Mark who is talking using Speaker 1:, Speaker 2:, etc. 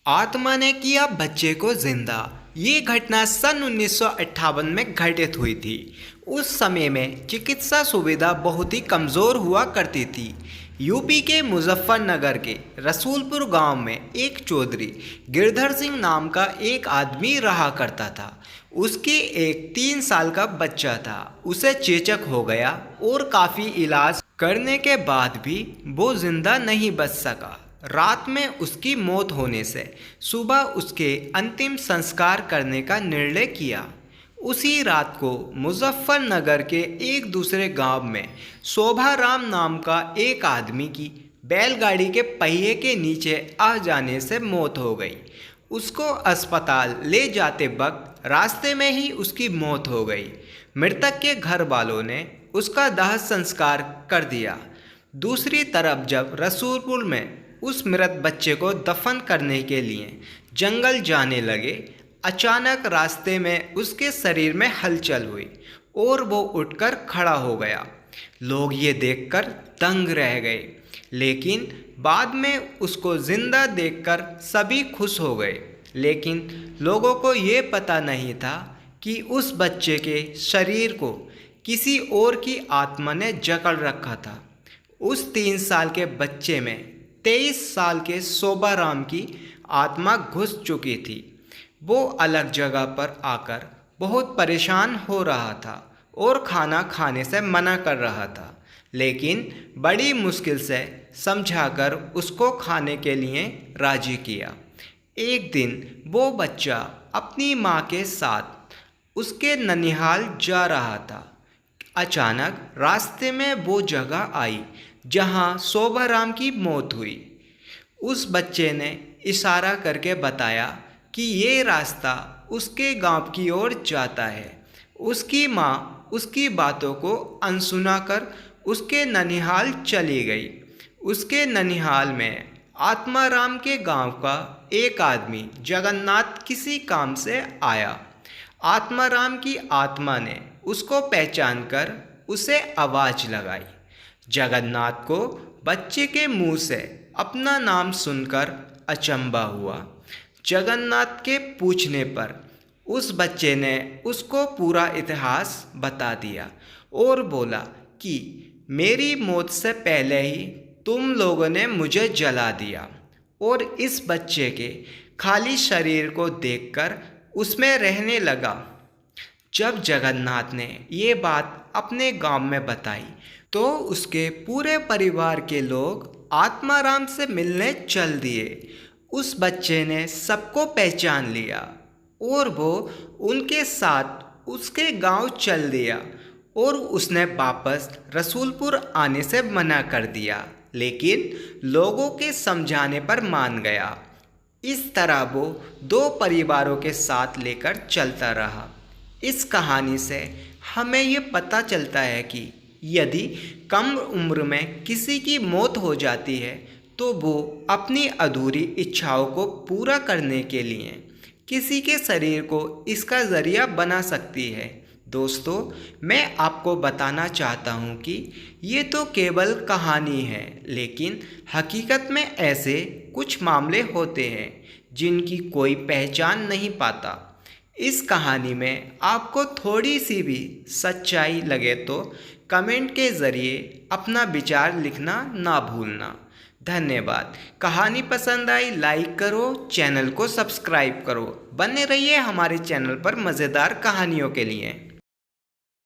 Speaker 1: आत्मा ने किया बच्चे को जिंदा। ये घटना सन 1958 में घटित हुई थी। उस समय में चिकित्सा सुविधा बहुत ही कमज़ोर हुआ करती थी। यूपी के मुजफ्फरनगर के रसूलपुर गांव में एक चौधरी गिरधर सिंह नाम का एक आदमी रहा करता था। उसके एक 3 साल का बच्चा था। उसे चेचक हो गया और काफ़ी इलाज करने के बाद भी वो जिंदा नहीं बच सका। रात में उसकी मौत होने से सुबह उसके अंतिम संस्कार करने का निर्णय किया। उसी रात को मुजफ्फरनगर के एक दूसरे गांव में शोभाराम नाम का एक आदमी की बैलगाड़ी के पहिए के नीचे आ जाने से मौत हो गई। उसको अस्पताल ले जाते वक्त रास्ते में ही उसकी मौत हो गई। मृतक के घर वालों ने उसका दाह संस्कार कर दिया। दूसरी तरफ जब रसूलपुर में उस मृत बच्चे को दफन करने के लिए जंगल जाने लगे, अचानक रास्ते में उसके शरीर में हलचल हुई और वो उठकर खड़ा हो गया। लोग ये देखकर दंग रह गए, लेकिन बाद में उसको जिंदा देखकर सभी खुश हो गए। लेकिन लोगों को ये पता नहीं था कि उस बच्चे के शरीर को किसी और की आत्मा ने जकड़ रखा था। उस 3 साल के बच्चे में 23 साल के शोभाराम की आत्मा घुस चुकी थी। वो अलग जगह पर आकर बहुत परेशान हो रहा था और खाना खाने से मना कर रहा था, लेकिन बड़ी मुश्किल से समझाकर उसको खाने के लिए राजी किया। एक दिन वो बच्चा अपनी माँ के साथ उसके ननिहाल जा रहा था। अचानक रास्ते में वो जगह आई जहाँ शोभाराम की मौत हुई। उस बच्चे ने इशारा करके बताया कि ये रास्ता उसके गांव की ओर जाता है। उसकी माँ उसकी बातों को अनसुना कर उसके ननिहाल चली गई। उसके ननिहाल में आत्माराम के गांव का एक आदमी जगन्नाथ किसी काम से आया। आत्माराम की आत्मा ने उसको पहचान कर उसे आवाज़ लगाई। जगन्नाथ को बच्चे के मुंह से अपना नाम सुनकर अचंभा हुआ। जगन्नाथ के पूछने पर उस बच्चे ने उसको पूरा इतिहास बता दिया और बोला कि मेरी मौत से पहले ही तुम लोगों ने मुझे जला दिया। और इस बच्चे के खाली शरीर को देखकर उसमें रहने लगा। जब जगन्नाथ ने ये बात अपने गांव में बताई तो उसके पूरे परिवार के लोग आत्माराम से मिलने चल दिए। उस बच्चे ने सबको पहचान लिया और वो उनके साथ उसके गांव चल दिया और उसने वापस रसूलपुर आने से मना कर दिया, लेकिन लोगों के समझाने पर मान गया। इस तरह वो 2 परिवारों के साथ लेकर चलता रहा। इस कहानी से हमें ये पता चलता है कि यदि कम उम्र में किसी की मौत हो जाती है तो वो अपनी अधूरी इच्छाओं को पूरा करने के लिए किसी के शरीर को इसका ज़रिया बना सकती है। दोस्तों, मैं आपको बताना चाहता हूँ कि ये तो केवल कहानी है, लेकिन हकीकत में ऐसे कुछ मामले होते हैं जिनकी कोई पहचान नहीं पाता। इस कहानी में आपको थोड़ी सी भी सच्चाई लगे तो कमेंट के ज़रिए अपना विचार लिखना ना भूलना। धन्यवाद। कहानी पसंद आई लाइक करो, चैनल को सब्सक्राइब करो। बने रहिए हमारे चैनल पर मज़ेदार कहानियों के लिए।